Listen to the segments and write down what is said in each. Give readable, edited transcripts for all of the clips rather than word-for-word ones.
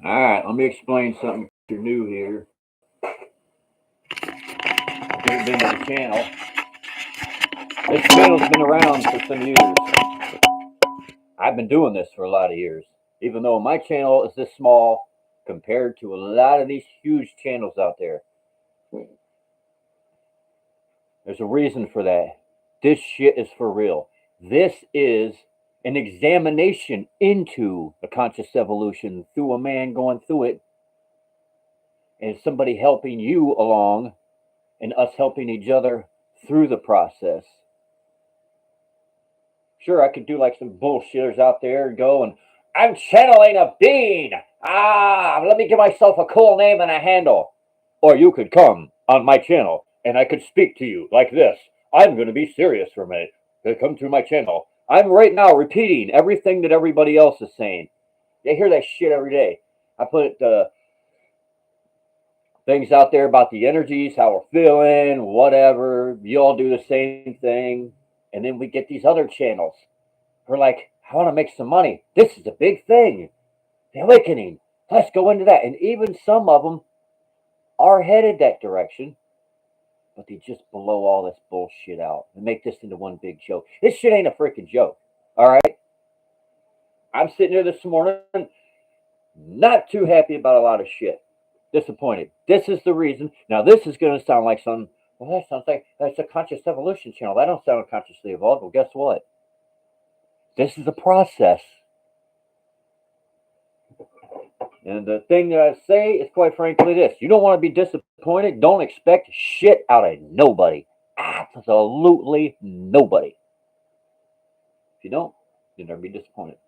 All right, let me explain something. If you're new here, if you've been to the channel, this channel's been around for some years. I've been doing this for a lot of years, even though my channel is this small compared to a lot of these huge channels out there. There's a reason for that. This shit is for real. This is an examination into a conscious evolution through a man going through it and somebody helping you along and us helping each other through the process. Sure, I could do like some bullshitters out there and go and I'm channeling a being. Let me give myself a cool name and a handle. Or you could come on my channel and I could speak to you like this. I'm going to be serious for a minute. Come to my channel. I'm right now repeating everything that everybody else is saying. They hear that shit every day. I put things out there about the energies, how we're feeling, whatever. You all do the same thing. And then we get these other channels. We're like, I want to make some money. This is a big thing. The awakening. Let's go into that. And even some of them are headed that direction, but they just blow all this bullshit out and make this into one big joke. This shit ain't a freaking joke. All right. I'm sitting here this morning, not too happy about a lot of shit. Disappointed. This is the reason. Now, this is going to sound like some, well, that sounds like that's a conscious evolution channel. That don't sound consciously evolved. Well, guess what? This is a process. And the thing that I say is quite frankly this. You don't want to be disappointed. Don't expect shit out of nobody. Absolutely nobody. If you don't, you'll never be disappointed.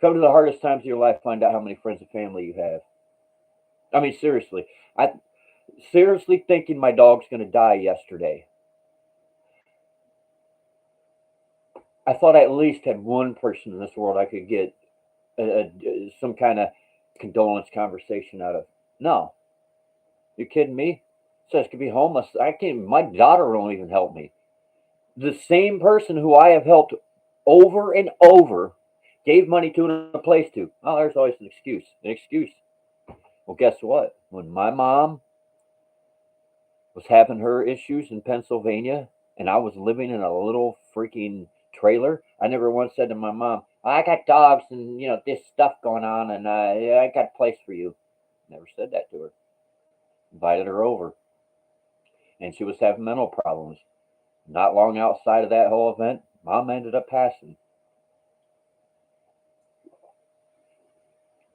Come to the hardest times of your life, find out how many friends and family you have. I mean, seriously. I seriously thinking my dog's going to die yesterday. I thought I at least had one person in this world I could get some kind of condolence conversation out of. No. You kidding me? Says could be homeless. I can't. My daughter won't even help me. The same person who I have helped over and over gave money to and a place to. Oh, there's always an excuse. An excuse. Well, guess what? When my mom was having her issues in Pennsylvania and I was living in a little freaking trailer, I never once said to my mom, I got dogs and, this stuff going on and I got a place for you. Never said that to her. Invited her over. And she was having mental problems. Not long outside of that whole event, mom ended up passing.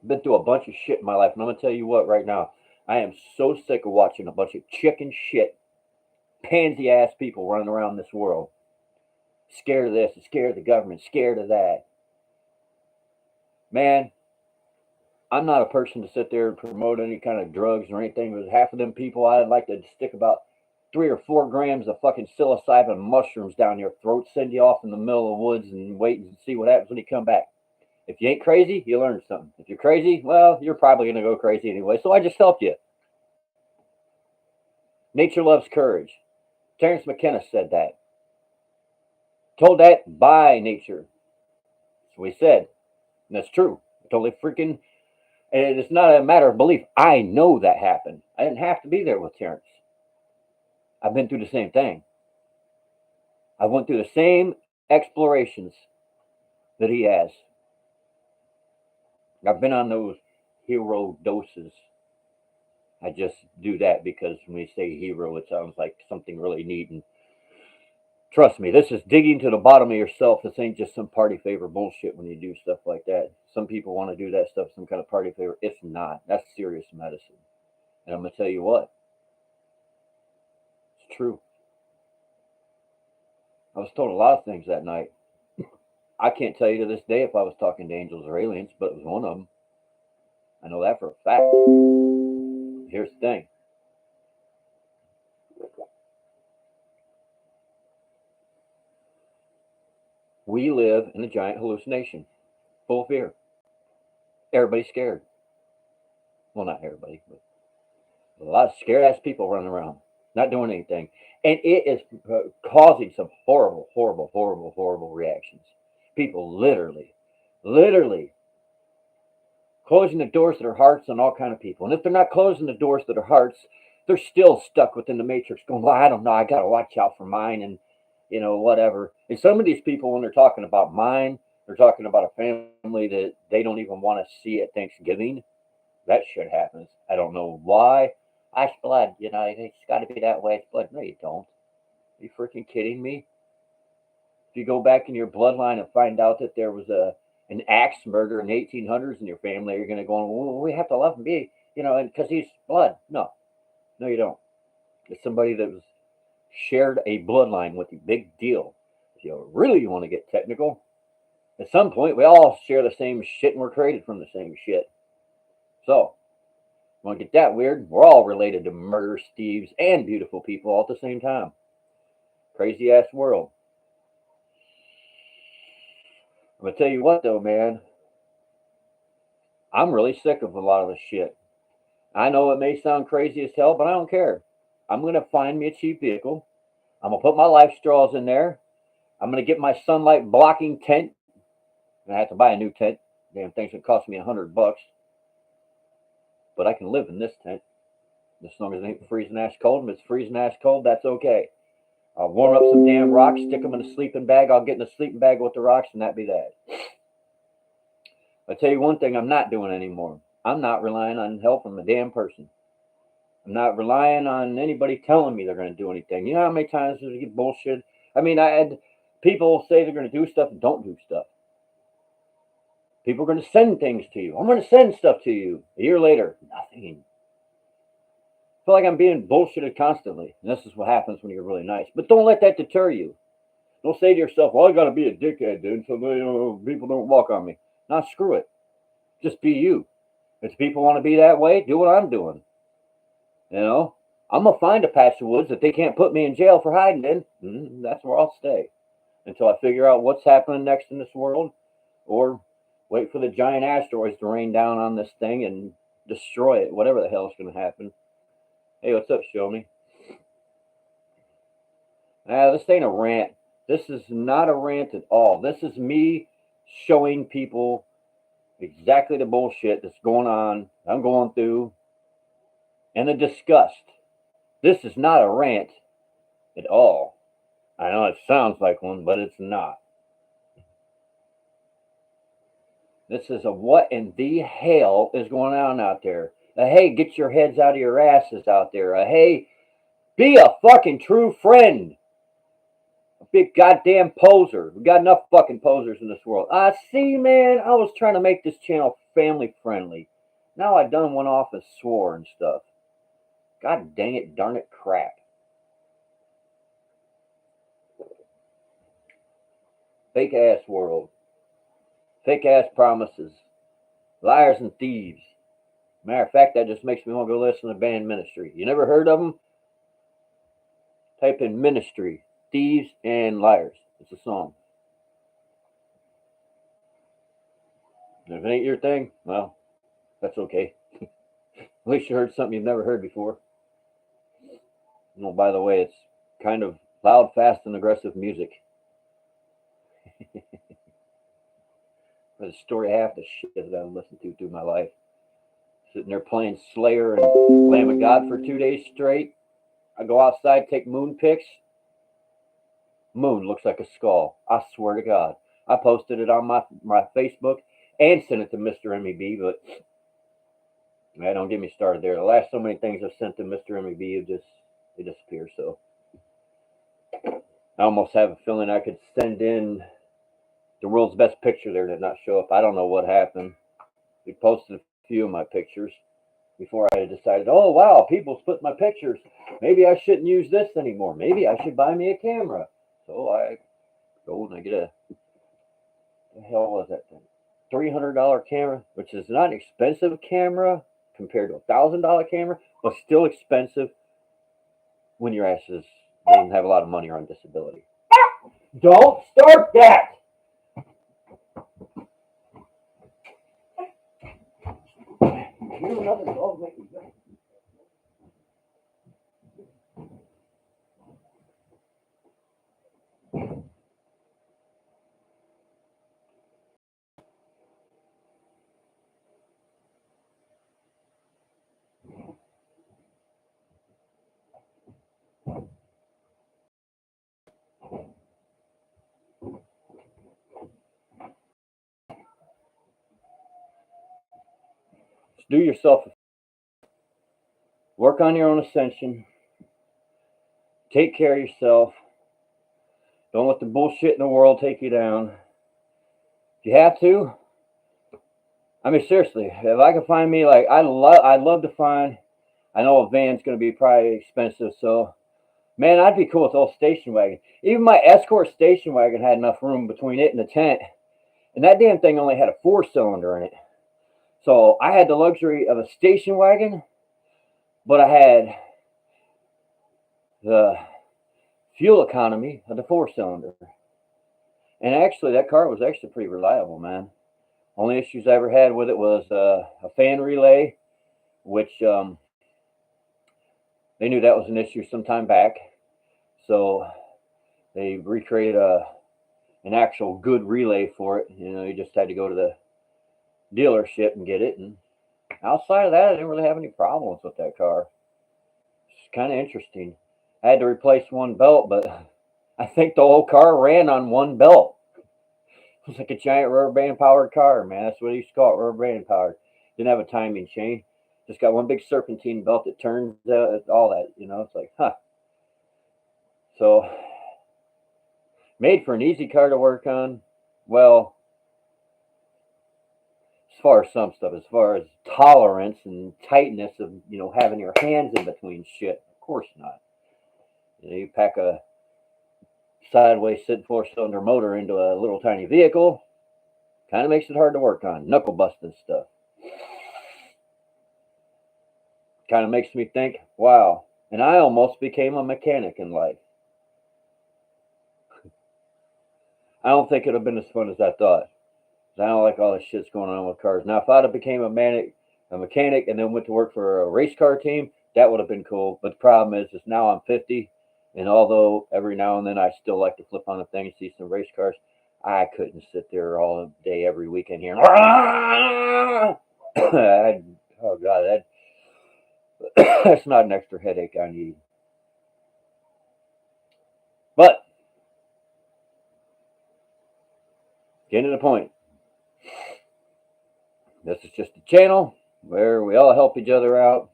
Been through a bunch of shit in my life, and I'm gonna tell you what right now. I am so sick of watching a bunch of chicken shit, pansy ass people running around this world. Scared of this, scared of the government, scared of that. Man, I'm not a person to sit there and promote any kind of drugs or anything, but half of them people I'd like to stick about 3 or 4 grams of fucking psilocybin mushrooms down your throat, send you off in the middle of the woods and wait and see what happens when you come back. If you ain't crazy, you learn something. If you're crazy, well, you're probably going to go crazy anyway. So I just helped you. Nature loves courage. Terence McKenna said that. Told that by nature. That's what he said. And that's true. Totally freaking. And it's not a matter of belief. I know that happened. I didn't have to be there with Terence. I've been through the same thing. I went through the same explorations that he has. I've been on those hero doses. I just do that because when we say hero, it sounds like something really neat. And trust me, this is digging to the bottom of yourself. This ain't just some party favor bullshit when you do stuff like that. Some people want to do that stuff, some kind of party favor. It's not. That's serious medicine. And I'm going to tell you what. It's true. I was told a lot of things that night. I can't tell you to this day if I was talking to angels or aliens, but it was one of them. I know that for a fact. Here's the thing. We live in a giant hallucination, full of fear. Everybody's scared. Well, not everybody, but a lot of scared ass people running around, not doing anything. And it is causing some horrible, horrible, horrible, horrible reactions. People literally closing the doors to their hearts on all kind of people. And if they're not closing the doors to their hearts, they're still stuck within the matrix going, well, I don't know, I got to watch out for mine and, whatever. And some of these people, when they're talking about mine, they're talking about a family that they don't even want to see at Thanksgiving. That shit happens. I don't know why. It's blood, it's got to be that way. It's blood. No, you don't. Are you freaking kidding me? If you go back in your bloodline and find out that there was an axe murder in the 1800s in your family, you're going to go, well, we have to love him, and because he's blood. No, you don't. It's somebody that was shared a bloodline with you. Big deal. If you really want to get technical, at some point we all share the same shit and we're created from the same shit. So, want to get that weird? We're all related to murder Steves and beautiful people all at the same time. Crazy ass world. I'm going to tell you what, though, man. I'm really sick of a lot of this shit. I know it may sound crazy as hell, but I don't care. I'm going to find me a cheap vehicle. I'm going to put my life straws in there. I'm going to get my sunlight blocking tent. And I have to buy a new tent. Damn thing's going to cost me $100. But I can live in this tent. As long as it ain't freezing ass cold. If it's freezing ass cold, that's okay. I'll warm up some damn rocks, stick them in a sleeping bag. I'll get in a sleeping bag with the rocks, and that be that. I'll tell you one thing I'm not doing anymore. I'm not relying on help from a damn person. I'm not relying on anybody telling me they're going to do anything. You know how many times we get bullshit? I mean, I had people say they're going to do stuff and don't do stuff. People are going to send things to you. I'm going to send stuff to you. A year later, nothing. I feel like I'm being bullshitted constantly. And this is what happens when you're really nice. But don't let that deter you. Don't say to yourself, well, I got to be a dickhead, dude, so people don't walk on me. Nah, screw it. Just be you. If people want to be that way, do what I'm doing. I'm going to find a patch of woods that they can't put me in jail for hiding in. That's where I'll stay until I figure out what's happening next in this world, or wait for the giant asteroids to rain down on this thing and destroy it, whatever the hell is going to happen. Hey, what's up, Show Me? This ain't a rant. This is not a rant at all. This is me showing people exactly the bullshit that's going on, I'm going through, and the disgust. This is not a rant at all. I know it sounds like one, but it's not. This is a what in the hell is going on out there. Hey, get your heads out of your asses out there. Hey, be a fucking true friend. A big goddamn poser. We got enough fucking posers in this world. See, man, I was trying to make this channel family friendly. Now I done went off and swore and stuff. God dang it, darn it, crap. Fake ass world. Fake ass promises. Liars and thieves. Matter of fact, that just makes me want to go listen to the band Ministry. You never heard of them? Type in Ministry, Thieves and Liars. It's a song. And if it ain't your thing, well, that's okay. At least you heard something you've never heard before. By the way, it's kind of loud, fast, and aggressive music. The story half the shit that I've listened to through my life. Sitting there playing Slayer and Lamb of God for 2 days straight. I go outside, take moon pics. Moon looks like a skull. I swear to God. I posted it on my Facebook and sent it to Mr. MEB, but don't get me started there. The last so many things I've sent to Mr. MEB, they disappear. So I almost have a feeling I could send in the world's best picture there and not show up. I don't know what happened. We posted a few of my pictures before I decided, oh wow, people split my pictures. Maybe I shouldn't use this anymore. Maybe I should buy me a camera. So I go and I get the hell was that thing? $300 camera, which is not an expensive camera compared to $1,000 camera, but still expensive when your ass doesn't have a lot of money or on disability. Don't start that. You another dog make me go. Just do yourself a work on your own ascension. Take care of yourself. Don't let the bullshit in the world take you down. If you have to, I mean, seriously, if I can find me, like, I'd love to find, I know a van's going to be probably expensive, so, man, I'd be cool with old station wagon. Even my Escort station wagon had enough room between it and the tent, and that damn thing only had a 4-cylinder in it. So I had the luxury of a station wagon, but I had the fuel economy of the 4-cylinder. And actually, that car was actually pretty reliable, man. Only issues I ever had with it was a fan relay, which they knew that was an issue some time back. So they recreated an actual good relay for it. You know, you just had to go to the dealership and get it. And outside of that, I didn't really have any problems with that car. It's kind of interesting. I had to replace one belt, but I think the whole car ran on one belt. It was like a giant rubber band powered car, man. That's what I used to call it, rubber band powered. Didn't have a timing chain. Just got one big serpentine belt that turns all that, you know. It's like, huh. So, made for an easy car to work on. Well, as far as some stuff, as far as tolerance and tightness of, you know, having your hands in between shit, of course not. You know, you pack a sideways sit 4-cylinder motor into a little tiny vehicle, kind of makes it hard to work on. Knuckle busting stuff. Kind of makes me think, wow. And I almost became a mechanic in life. I don't think it would have been as fun as I thought. I don't like all this shit's going on with cars. Now, if I'd have became a mechanic and then went to work for a race car team, that would have been cool. But the problem is now I'm 50, and although every now and then I still like to flip on the thing and see some race cars, I couldn't sit there all day every weekend here. Oh God, that's not an extra headache I need. But getting to the point. This is just a channel where we all help each other out.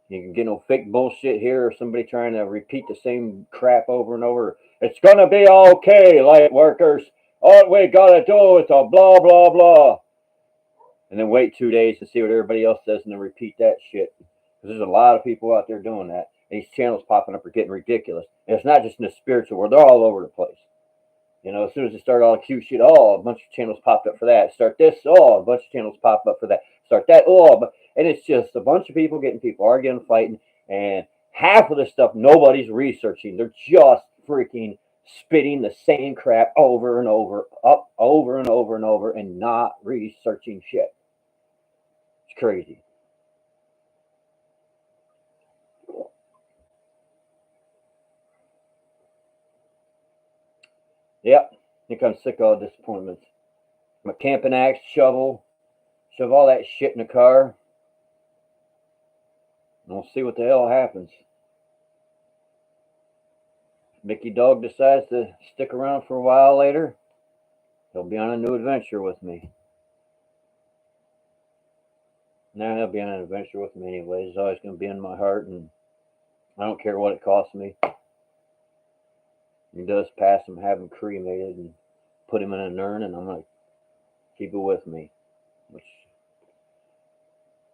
You can get no fake bullshit here or somebody trying to repeat the same crap over and over. It's going to be okay, light workers. All we got to do is a blah, blah, blah. And then wait 2 days and see what everybody else says and then repeat that shit. Because there's a lot of people out there doing that. And these channels popping up are getting ridiculous. And it's not just in the spiritual world. They're all over the place. You know, as soon as it started all the cute shit, oh, a bunch of channels popped up for that. Start this, oh, a bunch of channels pop up for that. Start that, oh, and it's just a bunch of people getting people arguing, fighting, and half of the stuff nobody's researching. They're just freaking spitting the same crap over and over, over and over and over, and not researching shit. It's crazy. Yep, I think I'm sick of all disappointments. My camping axe, shovel, shove all that shit in the car. And we'll see what the hell happens. If Mickey Dog decides to stick around for a while later, he'll be on a new adventure with me. Now he'll be on an adventure with me anyway. He's always going to be in my heart, and I don't care what it costs me. He does pass him, have him cremated, and put him in an urn, and I'm going to keep it with me. Which,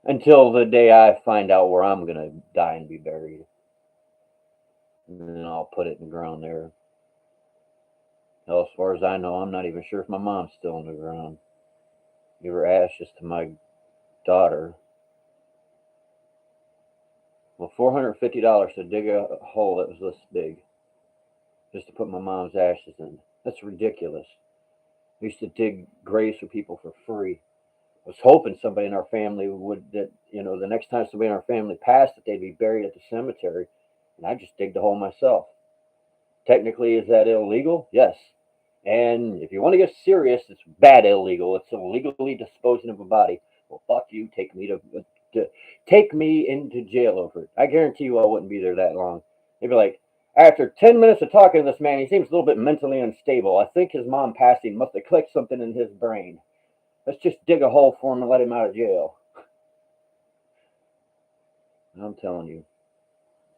until the day I find out where I'm going to die and be buried. And then I'll put it in the ground there. Hell, as far as I know, I'm not even sure if my mom's still in the ground. Give her ashes to my daughter. Well, $450 to dig a hole that was this big. Just to put my mom's ashes in. That's ridiculous. I used to dig graves for people for free. I was hoping somebody in our family would, that, you know, the next time somebody in our family passed, that they'd be buried at the cemetery. And I just dig the hole myself. Technically, is that illegal? Yes. And if you want to get serious, it's bad illegal. It's illegally disposing of a body. Well, fuck you. Take me into jail over it. I guarantee you I wouldn't be there that long. They'd be like, after 10 minutes of talking to this man, he seems a little bit mentally unstable. I think his mom passing must have clicked something in his brain. Let's just dig a hole for him and let him out of jail. I'm telling you,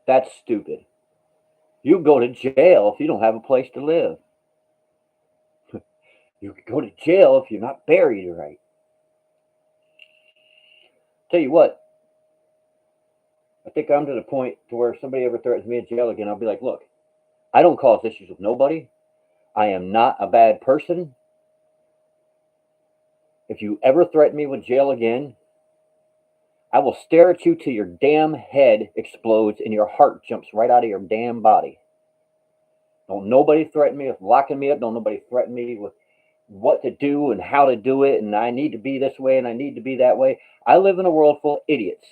that's stupid. You go to jail if you don't have a place to live. You could go to jail if you're not buried right. Tell you what, I think I'm to the point to where if somebody ever threatens me in jail again, I'll be like, look, I don't cause issues with nobody. I am not a bad person. If you ever threaten me with jail again, I will stare at you till your damn head explodes and your heart jumps right out of your damn body. Don't nobody threaten me with locking me up. Don't nobody threaten me with what to do and how to do it. And I need to be this way and I need to be that way. I live in a world full of idiots.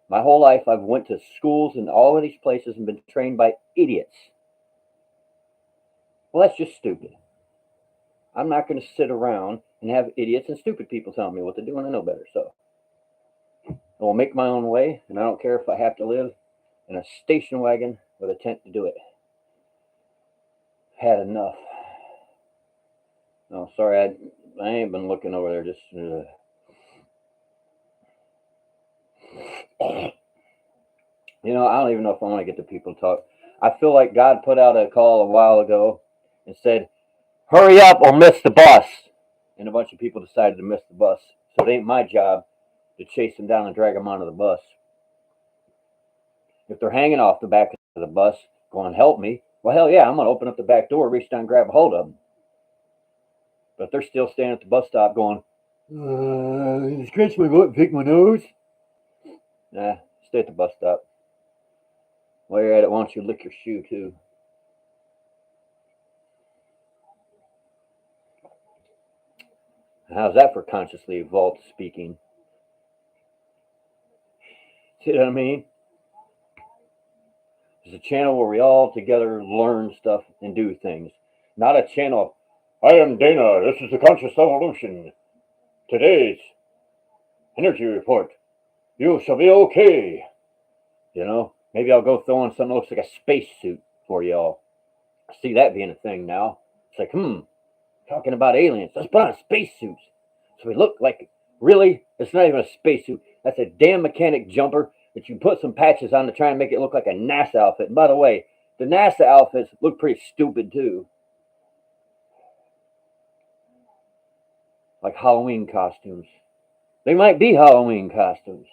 My whole life I've went to schools and all of these places and been trained by idiots. Well, that's just stupid. I'm not going to sit around and have idiots and stupid people telling me what to do when I know better. So I will make my own way, and I don't care if I have to live in a station wagon with a tent to do it. Had enough. No, sorry, I ain't been looking over there. Just you know, I don't even know if I want to get to people talk. I feel like God put out a call a while ago and said, "Hurry up or miss the bus," and a bunch of people decided to miss the bus. So it ain't my job to chase them down and drag them onto the bus. If they're hanging off the back of the bus, going, "Help me," well, hell yeah, I'm going to open up the back door, reach down, and grab a hold of them. But if they're still standing at the bus stop going, "Scratch my butt, pick my nose," nah, stay at the bus stop. While you're at it, why don't you lick your shoe too? How's that for consciously evolved speaking? See what I mean? It's a channel where we all together learn stuff and do things. Not a channel, "I am Dana, this is the Conscious Evolution. Today's energy report. You shall be okay." You know, maybe I'll go throw on something that looks like a spacesuit for y'all. I see that being a thing now. It's like, talking about aliens. Let's put on spacesuits. So we look like, really? It's not even a spacesuit. That's a damn mechanic jumper that you put some patches on to try and make it look like a NASA outfit. And by the way, the NASA outfits look pretty stupid too. Like Halloween costumes. They might be Halloween costumes.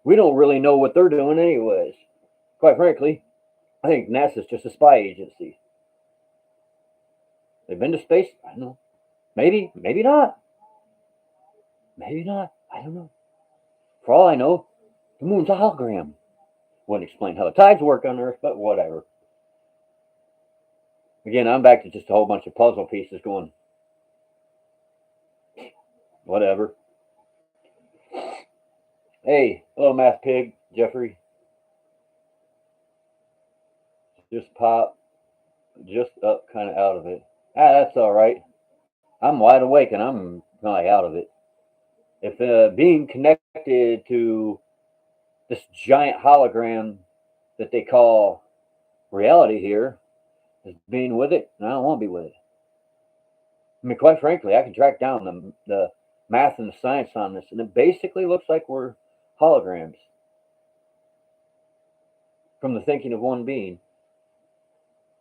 We don't really know what they're doing anyways. Quite frankly, I think NASA's just a spy agency. They've been to space? I don't know. Maybe, maybe not. Maybe not. I don't know. For all I know, the moon's a hologram. Wouldn't explain how the tides work on Earth, but whatever. Again, I'm back to just a whole bunch of puzzle pieces going, whatever. Hey, hello, Math Pig, Jeffrey. Just pop, just up, kind of out of it. That's all right. I'm wide awake and I'm kind of out of it. If being connected to this giant hologram that they call reality here is being with it, and I don't want to be with it. I mean, quite frankly, I can track down the math and the science on this, and it basically looks like we're holograms from the thinking of one being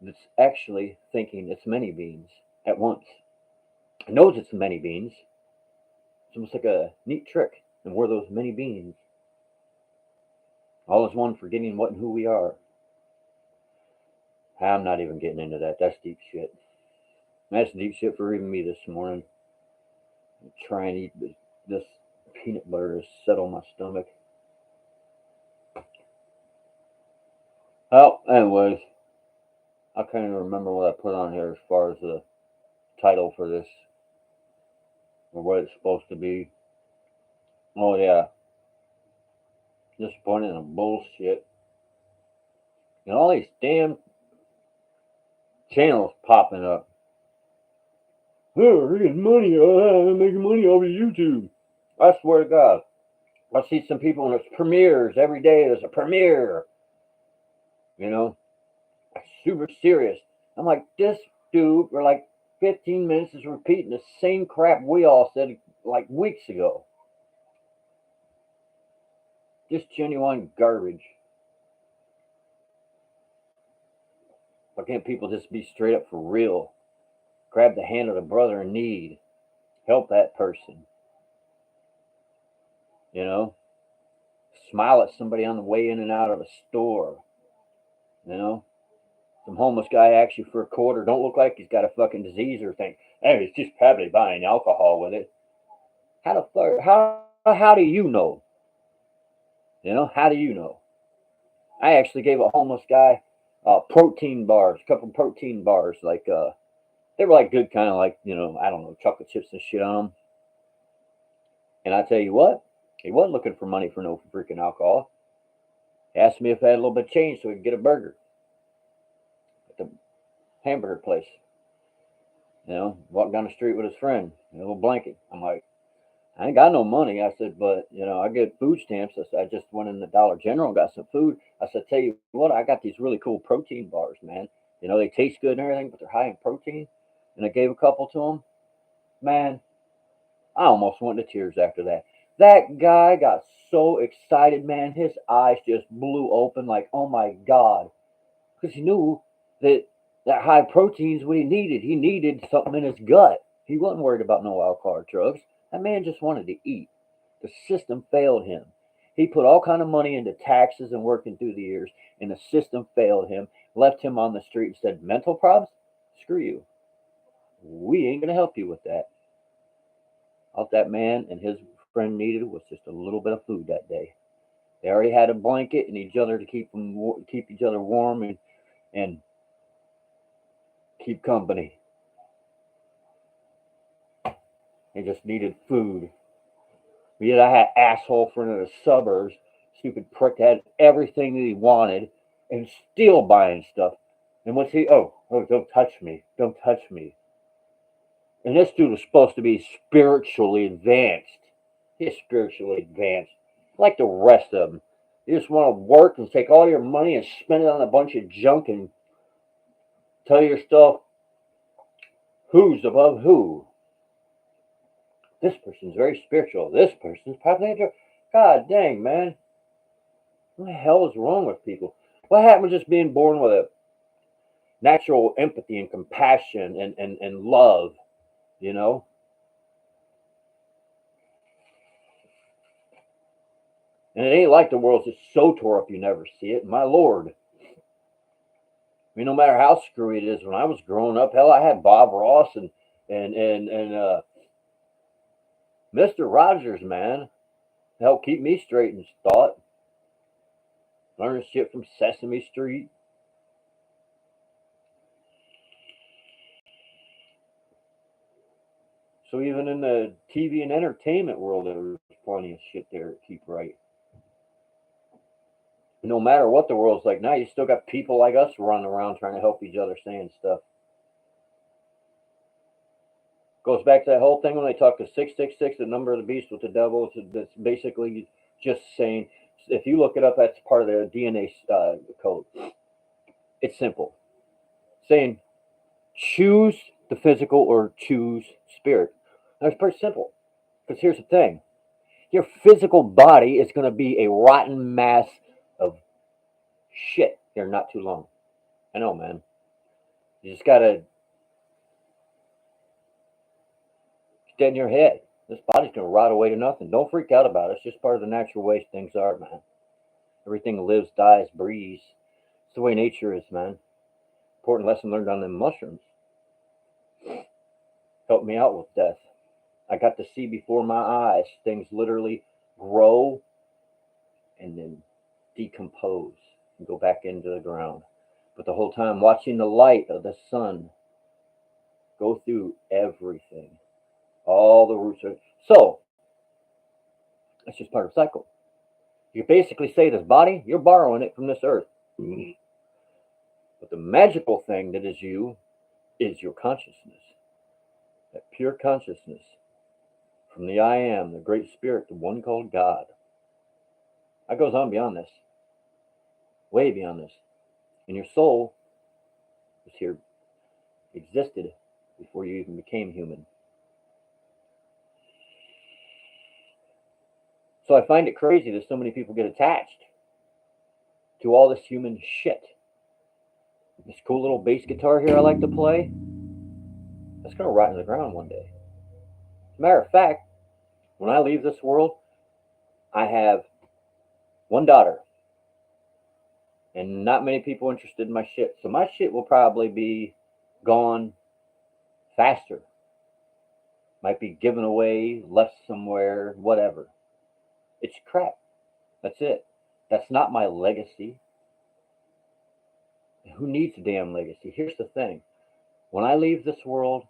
that's actually thinking it's many beings at once. It knows it's many beings. It's almost like a neat trick, and we're those many beings. All is one, forgetting what and who we are. I'm not even getting into that. That's deep shit. That's deep shit for even me this morning. I'm trying to eat this peanut butter to settle my stomach. Well, anyways, I can't even remember what I put on here as far as the title for this or what it's supposed to be. Oh, yeah. Disappointed and bullshit. And all these damn channels popping up. Oh, we're getting money. I'm making money over YouTube. I swear to God. I see some people and it's premieres every day. There's a premiere. You know, super serious. I'm like, this dude for like 15 minutes is repeating the same crap we all said like weeks ago. Just genuine garbage. Why can't people just be straight up for real? Grab the hand of the brother in need. Help that person. You know? Smile at somebody on the way in and out of a store. You know? Some homeless guy asks you for a quarter. Don't look like he's got a fucking disease or think, hey, he's just probably buying alcohol with it. How do you know? You know, how do you know? I actually gave a homeless guy protein bars, a couple protein bars, like they were like good kind of like, you know, I don't know, chocolate chips and shit on them. And I tell you what, he wasn't looking for money for no freaking alcohol. He asked me if I had a little bit of change so we could get a burger at the hamburger place. You know, walked down the street with his friend, a little blanket. I'm like, I ain't got no money. I said, but, you know, I get food stamps. I said, I just went in the Dollar General and got some food. I said, tell you what, I got these really cool protein bars, man. You know, they taste good and everything, but they're high in protein. And I gave a couple to him. Man, I almost went to tears after that. That guy got so excited, man. His eyes just blew open like, oh my God. Because he knew that high protein's what he needed. He needed something in his gut. He wasn't worried about no alcohol or drugs. That man just wanted to eat. The system failed him. He put all kind of money into taxes and working through the years, and the system failed him, left him on the street and said, mental problems? Screw you. We ain't going to help you with that. All that man and his friend needed was just a little bit of food that day. They already had a blanket and each other to keep each other warm and keep company. They just needed food. But yet I had asshole friend in the suburbs, stupid prick that had everything that he wanted and still buying stuff. And what's he? Oh, don't touch me. Don't touch me. And this dude was supposed to be spiritually advanced. He's spiritually advanced. Like the rest of them. You just want to work and take all your money and spend it on a bunch of junk and tell yourself who's above who. This person's very spiritual. This person's probably God dang, man. What the hell is wrong with people? What happened to just being born with a natural empathy and compassion and love, you know? And it ain't like the world's just so tore up you never see it. My Lord. I mean, no matter how screwy it is, when I was growing up, hell, I had Bob Ross and Mr. Rogers, man, helped keep me straight in thought. Learning shit from Sesame Street. So even in the TV and entertainment world, there's plenty of shit there to keep right. No matter what the world's like now, you still got people like us running around trying to help each other saying stuff. Goes back to that whole thing when they talk to 666, the number of the beast with the devil. That's basically just saying, if you look it up, that's part of the DNA code. It's simple. Saying, choose the physical or choose spirit. That's pretty simple. Because here's the thing. Your physical body is going to be a rotten mass of shit here not too long. I know, man. You just got to get in your head. This body's going to rot away to nothing. Don't freak out about it. It's just part of the natural way things are, man. Everything lives, dies, breathes. It's the way nature is, man. Important lesson learned on them mushrooms. Helped me out with death. I got to see before my eyes things literally grow and then decompose and go back into the ground. But the whole time watching the light of the sun go through everything. All the roots are. So, it's just part of the cycle. You basically say this body, you're borrowing it from this earth. But the magical thing that is you is your consciousness. That pure consciousness from the I am, the great spirit, the one called God. That goes on beyond this. Way beyond this. And your soul was here, existed before you even became human. So I find it crazy that so many people get attached to all this human shit. This cool little bass guitar here I like to play, that's going to rot in the ground one day. As a matter of fact, when I leave this world, I have one daughter and not many people interested in my shit. So my shit will probably be gone faster. Might be given away, left somewhere, whatever. It's crap. That's it. That's not my legacy. Who needs a damn legacy? Here's the thing. When I leave this world,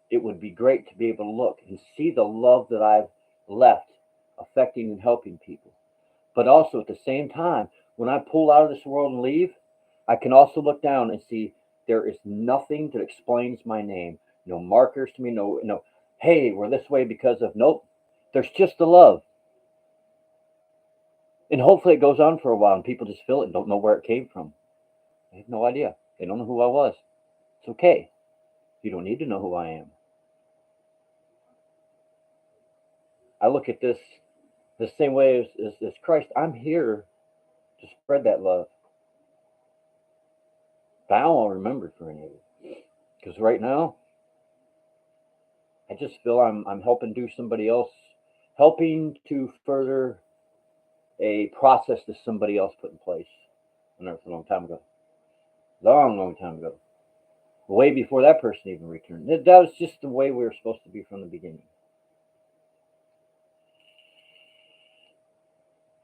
it would be great to be able to look and see the love that I've left affecting and helping people. But also at the same time, when I pull out of this world and leave, I can also look down and see there is nothing that explains my name. No markers to me, no, hey, we're this way because of, nope. There's just the love. And hopefully it goes on for a while and people just feel it and don't know where it came from. They have no idea. They don't know who I was. It's okay. You don't need to know who I am. I look at this the same way as Christ. I'm here to spread that love. But I won't remember it for any of it. Because right now, I just feel I'm helping do somebody else, helping to further a process that somebody else put in place. I know it's a long time ago. Long time ago. Way before that person even returned. That was just the way we were supposed to be from the beginning.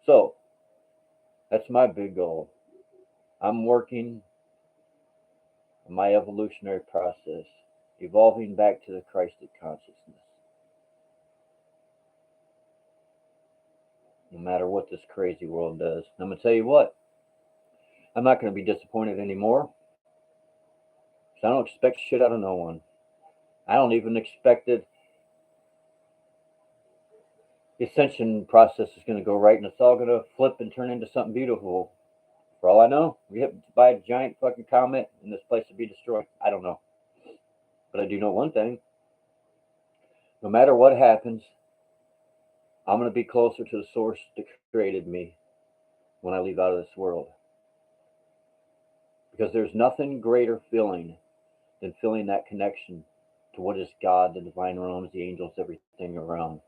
So, that's my big goal. I'm working on my evolutionary process, evolving back to the Christed consciousness. No matter what this crazy world does. I'm going to tell you what, I'm not going to be disappointed anymore. So I don't expect shit out of no one. I don't even expect it. The ascension process is going to go right and it's all going to flip and turn into something beautiful. For all I know, we hit by a giant fucking comet and this place will be destroyed. I don't know. But I do know one thing. No matter what happens, I'm going to be closer to the source that created me when I leave out of this world. Because there's nothing greater feeling than feeling that connection to what is God, the divine realms, the angels, everything around.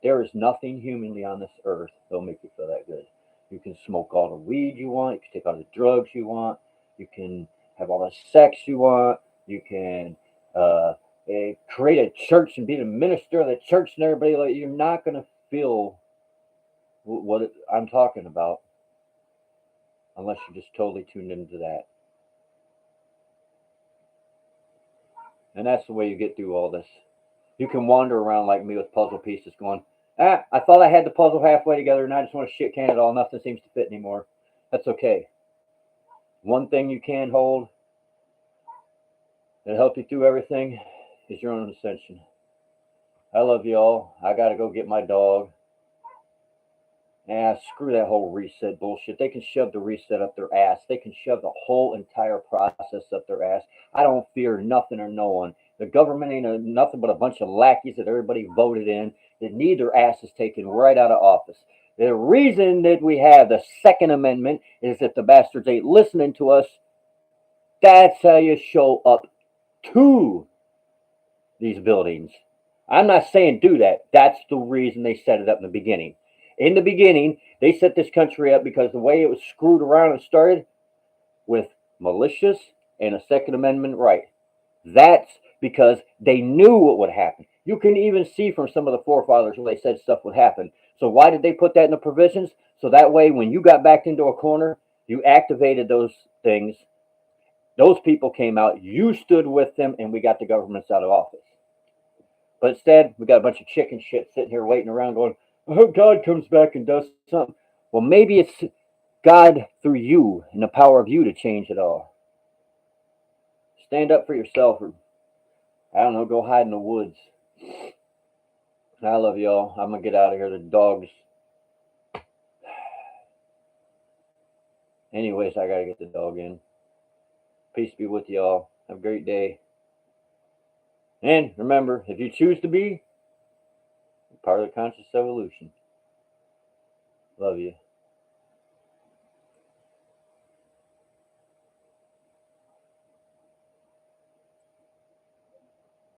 There is nothing humanly on this earth that'll make you feel that good. You can smoke all the weed you want. You can take all the drugs you want. You can have all the sex you want. You can create a church and be the minister of the church and everybody. Like, you're not going to feel what I'm talking about unless you're just totally tuned into that. And that's the way you get through all this. You can wander around like me with puzzle pieces going, I thought I had the puzzle halfway together and I just want to shit can it all. Nothing seems to fit anymore. That's okay. One thing you can hold that'll help you through everything is your own ascension. I love you all. I got to go get my dog. Screw that whole reset bullshit. They can shove the reset up their ass. They can shove the whole entire process up their ass. I don't fear nothing or no one. The government ain't nothing but a bunch of lackeys that everybody voted in that need their asses taken right out of office. The reason that we have the Second Amendment is if the bastards ain't listening to us, that's how you show up to these buildings. I'm not saying do that. That's the reason they set it up in the beginning. In the beginning, they set this country up because the way it was screwed around and started with militias and a Second Amendment right. That's because they knew what would happen. You can even see from some of the forefathers where they said stuff would happen. So why did they put that in the provisions? So that way, when you got backed into a corner, you activated those things. Those people came out, you stood with them, and we got the governments out of office. But instead, we got a bunch of chicken shit sitting here waiting around going, I hope God comes back and does something. Well, maybe it's God through you and the power of you to change it all. Stand up for yourself or, I don't know, go hide in the woods. I love y'all. I'm going to get out of here. The dogs. Anyways, I got to get the dog in. Peace be with y'all. Have a great day. And remember, if you choose to be part of the conscious evolution, Love you.